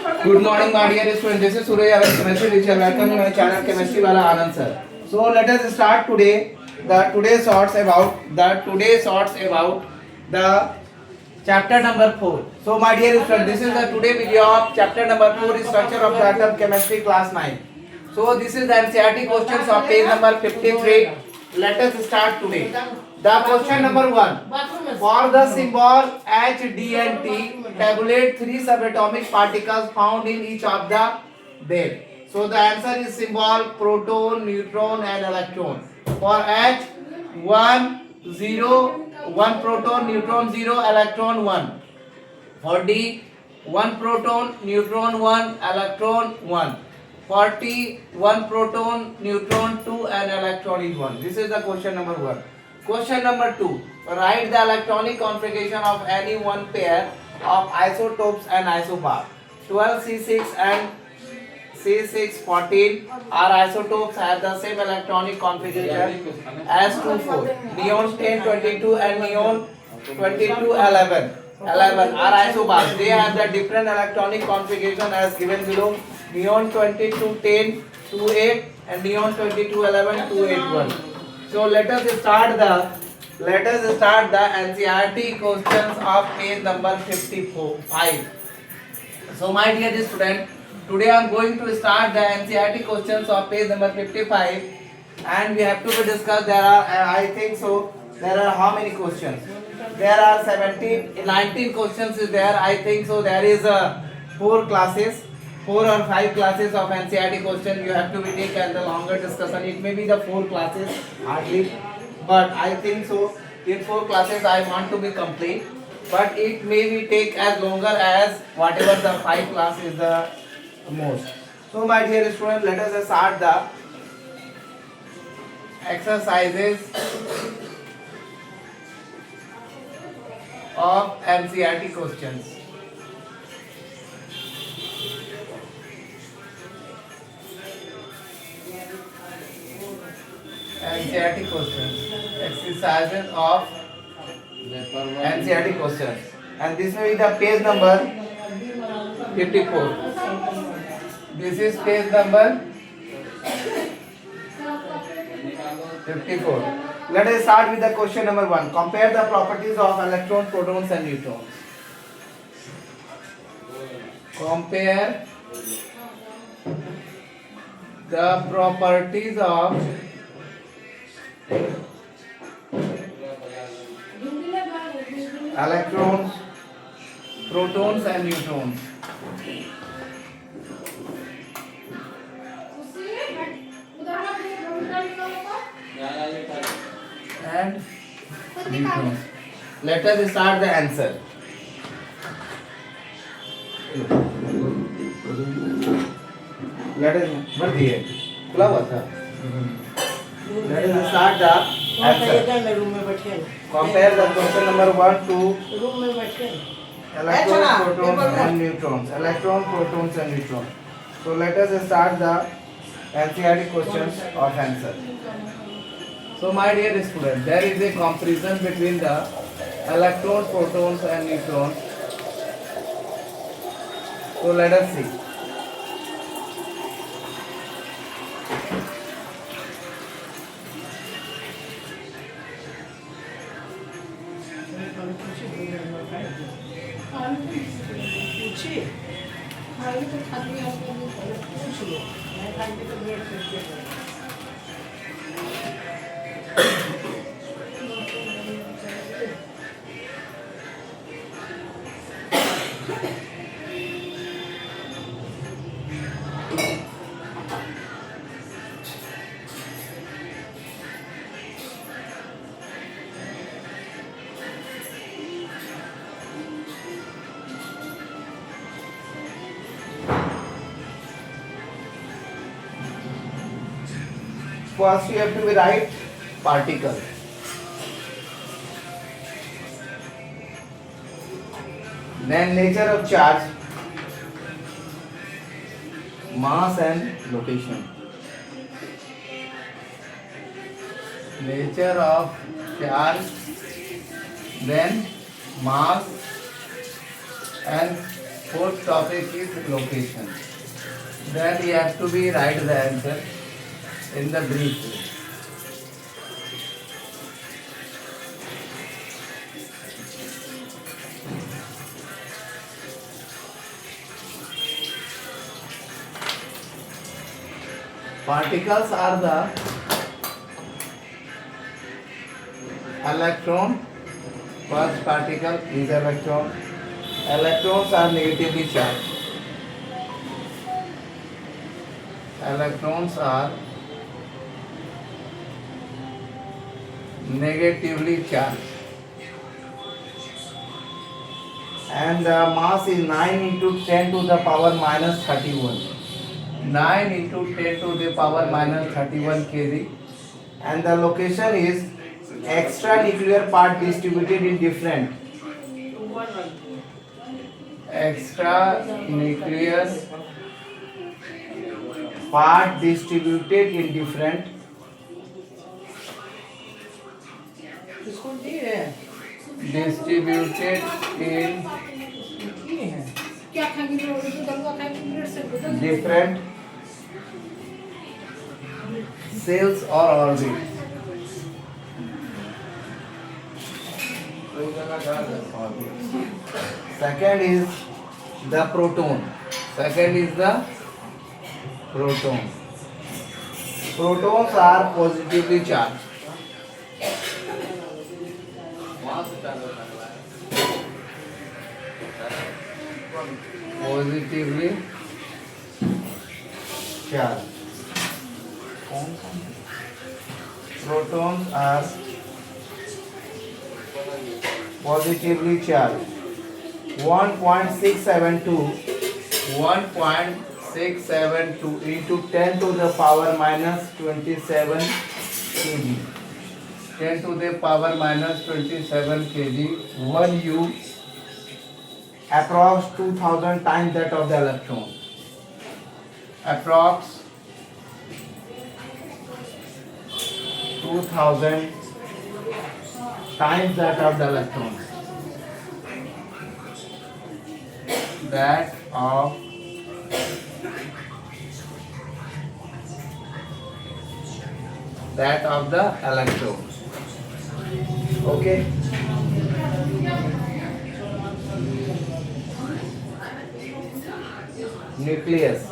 Good morning, my dear students. This is Surya, our chemistry teacher. Welcome to my channel, Chemistry Wala Anand sir. So let us start today. Today sorts about the chapter number 4. So my dear students, this is the today video of chapter number 4, structure of the atom, chemistry, class 9. So this is the NCERT questions of page number 53. Let us start today. The question number 1. For the symbol H, D and T, tabulate 3 subatomic particles found in each of the them. So the answer is symbol proton, neutron and electron. For H, 1, 0, 1 proton, neutron 0, electron 1. For D, 1 proton, neutron 1, electron 1. For T, 1 proton, neutron 2 and electron is 1. This is the question number 1. Question number 2. Write the electronic configuration of any one pair of isotopes and isobars. 12C6 and C614 are isotopes have the same electronic configuration as 2,4. Neon 1022 and neon 2211 are isobars. They have the different electronic configuration as given below. Neon 2210 28 and neon 2211 281. So let us start the NCERT questions of page number 55. So my dear student, today I am going to start the NCERT questions of page number 55, and we have to discuss. There are there are how many questions? There are 19 questions is there. I think so. There is 4 or 5 classes of NCERT question you have to be take, and the longer discussion. It may be the 4 classes hardly, but I think so. In 4 classes I want to be complete, but it may be take as longer as whatever the 5 class is the most. So my dear students, let us start the exercises of NCERT questions. NCERT questions. Exercises of NCERT questions. And this will be the page number 54. This is page number 54. Let us start with the question number 1. Compare the properties of electrons, protons and neutrons. Compare the properties of electrons, protons and neutrons. And neutrons. Let us start the answer. Let us खुला हुआ था. Let us start the answer. Compare the question number 1 to electrons, protons and neutrons. Electrons, protons and neutrons. So let us start the NCERT questions of answer. So my dear students, there is a comparison between the electrons, protons and neutrons. So let us see. First you have to write particle. Then nature of charge, mass and location. Nature of charge, then mass and Fourth topic is location. Then you have to be write the answer in the brief way. Particles are the electron. First particle is electron. Electrons are negatively charged. Electrons are negatively charged. And the mass is 9 into 10 to the power minus 31. 9 into 10 to the power minus 31 kg. And the location is extranuclear part distributed in different. Extranuclear part distributed in different. Distributed in different cells or orbits. Second is the proton. Second is the proton. Protons are positively charged. Positively charged. Protons are positively charged. 1.672 into 10 to the power minus 27 kg. 10 to the power minus 27 kg. 1 U approx 2000 times that of the electron. Approx 2000 times that of the electron. That of the electron. Okay. Nucleus,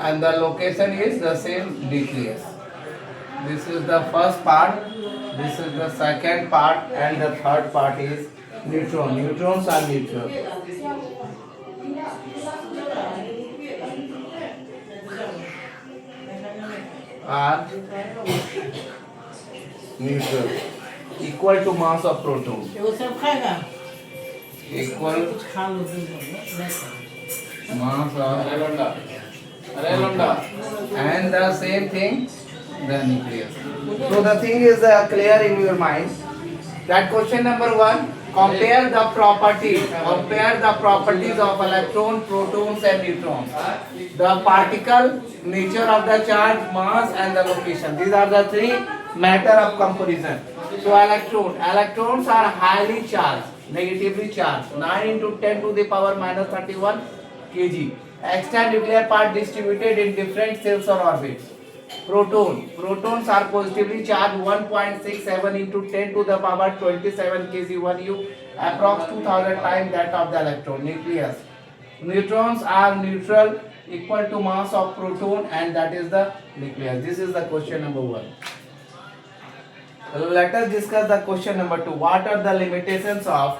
and the location is the same nucleus. This is the first part, this is the second part, and the third part is neutron. Neutrons are neutral. Are neutral. Equal to mass of proton. Equal mass of and the same thing the nucleus. So the thing is clear in your mind that question number 1, compare the properties of electron, protons and neutrons, the particle, nature of the charge, mass and the location. These are the three matter of comparison. So electrons are highly charged, negatively charged, 9 into 10 to the power minus 31 kg. Extra nuclear part distributed in different cells or orbits. Protons are positively charged, 1.67 into 10 to the power 27 kg 1 U, approx 2000 times that of the electron. Nucleus. Neutrons are neutral, equal to mass of proton, and that is the nucleus. This is the question number 1. Let us discuss the question number 2. What are the limitations of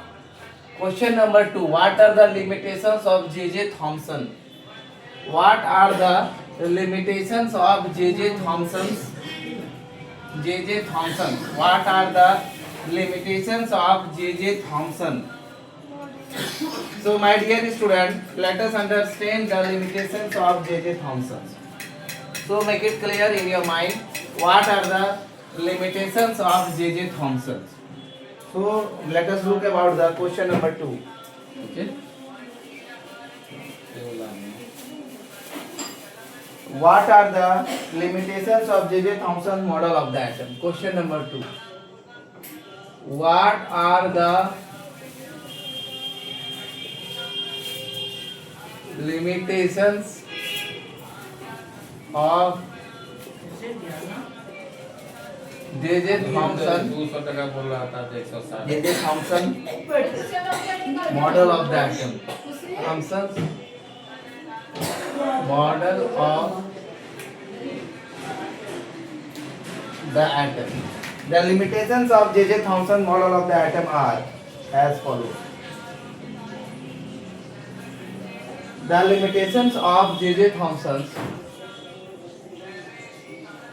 question number 2? What are the limitations of J.J. Thomson? What are the limitations of J.J. Thomson? J.J. Thomson. What are the limitations of J.J. Thomson? So, my dear student, let us understand the limitations of J.J. Thomson. So, make it clear in your mind. What are the limitations of J.J. Thomson? So, let us look about the question number 2. Okay. What are the limitations of J.J. Thomson's model of the atom? Question number 2. What are the limitations of J.J. Thomson 200 टका बोल रहा था 160 J.J. Thomson model of the atom. Thomson's model of the atom. The limitations of J.J. Thomson model of the atom are as follows. The limitations of J.J. Thomson's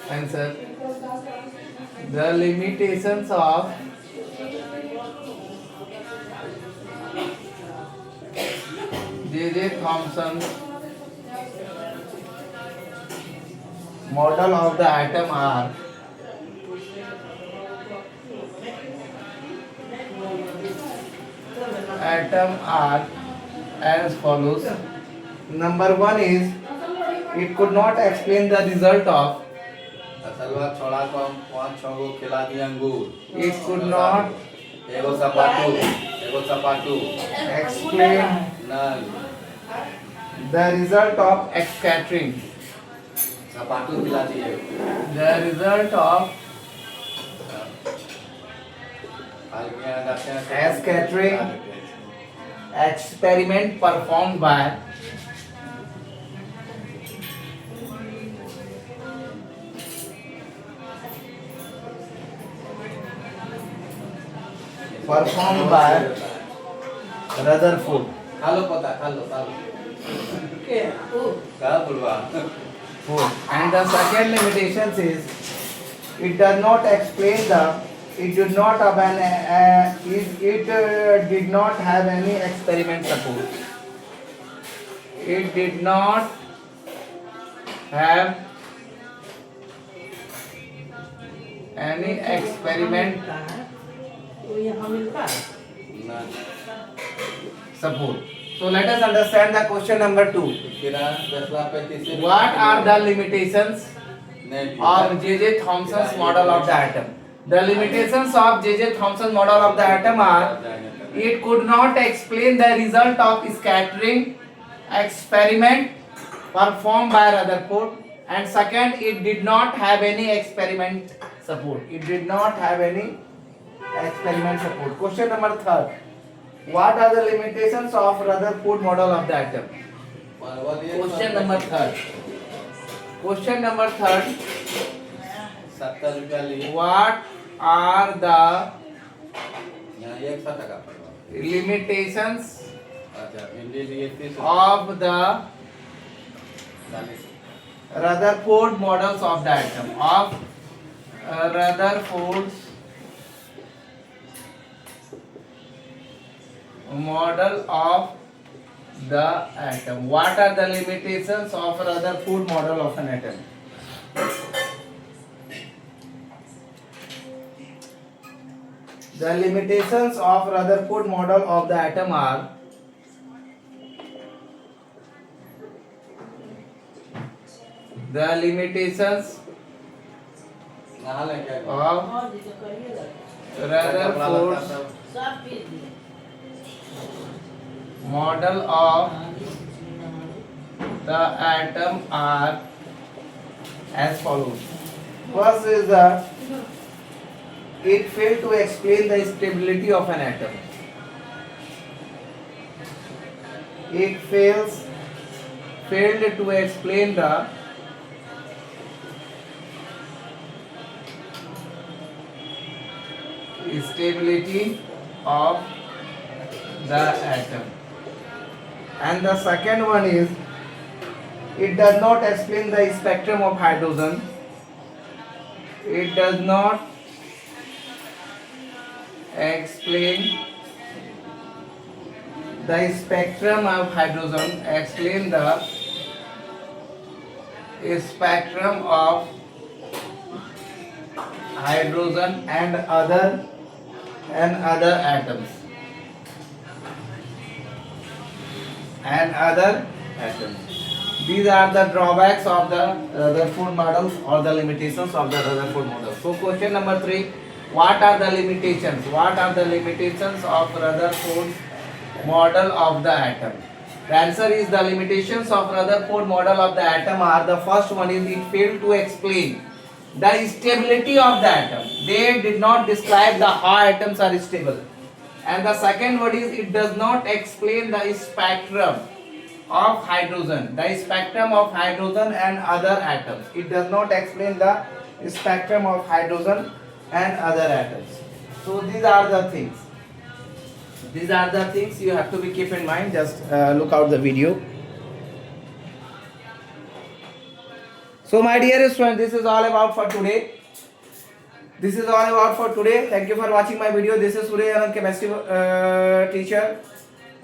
answer. The limitations of J.J. Thomson model of the atom are as follows. Number one is it could not explain the result of. असलवा छोड़ा को 5-6 गो खिला दिया अंगूर It could not एगो सपाटू explain ना the result of X scattering. सपाटू खिला दिए The result of As scattering. Experiment performed by Rutherford. खालो पता खालो क्या बोलवा And the second limitation is it does not explain the it did not have did not have any experiment support. It did not have any experiment ना support. So let us understand the question number 2. किरा 10 What are the limitations of J.J. Thomson's model of the atom? The limitations of J.J. Thomson's model of the atom are it could not explain the result of scattering experiment performed by Rutherford, and second, it did not have any experiment support. It did not have any experiment support. Question number 3. What are the limitations of Rutherford model of the atom? Question number 3. Question number 3. 70 रुपया लिए What are the यहाँ 100 टका पड़वा limitations अच्छा भिंडी लिए 30 of the 40 Rutherford models of the atom? Of Rutherford's model of the atom. What are the limitations of Rutherford model of an atom? The limitations of Rutherford model of the atom are the limitations नहा ले क्या of Rutherford's model of the atom are as follows. First is that it failed to explain the stability of an atom. It failed to explain the stability of the atom. And the second one is it does not explain the spectrum of hydrogen. It does not explain the spectrum of hydrogen. Explain the spectrum of hydrogen and other atoms. These are the drawbacks of the Rutherford models or the limitations of the Rutherford model. So question number 3, what are the limitations? What are the limitations of Rutherford model of the atom? The answer is the limitations of Rutherford model of the atom are: the first one is it failed to explain the stability of the atom. They did not describe the how atoms are stable. And the second one is it does not explain the spectrum of hydrogen, the spectrum of hydrogen and other atoms. It does not explain the spectrum of hydrogen and other atoms. So these are the things. These are the things you have to be keep in mind. Just look out the video. So my dear students, this is all about for today. This is all about for today. Thank you for watching my video. This is Surya Anand, chemistry teacher.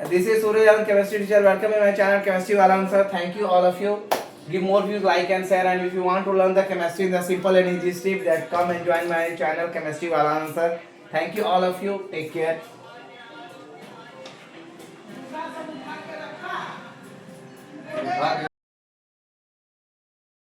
This is Surya Anand, chemistry teacher. Welcome in my channel, Chemistry Wala Answer. Thank you all of you. Give more views, like and share. And if you want to learn the chemistry in the simple and easy step, that come and join my channel, Chemistry Wala Answer. Thank you all of you. Take care.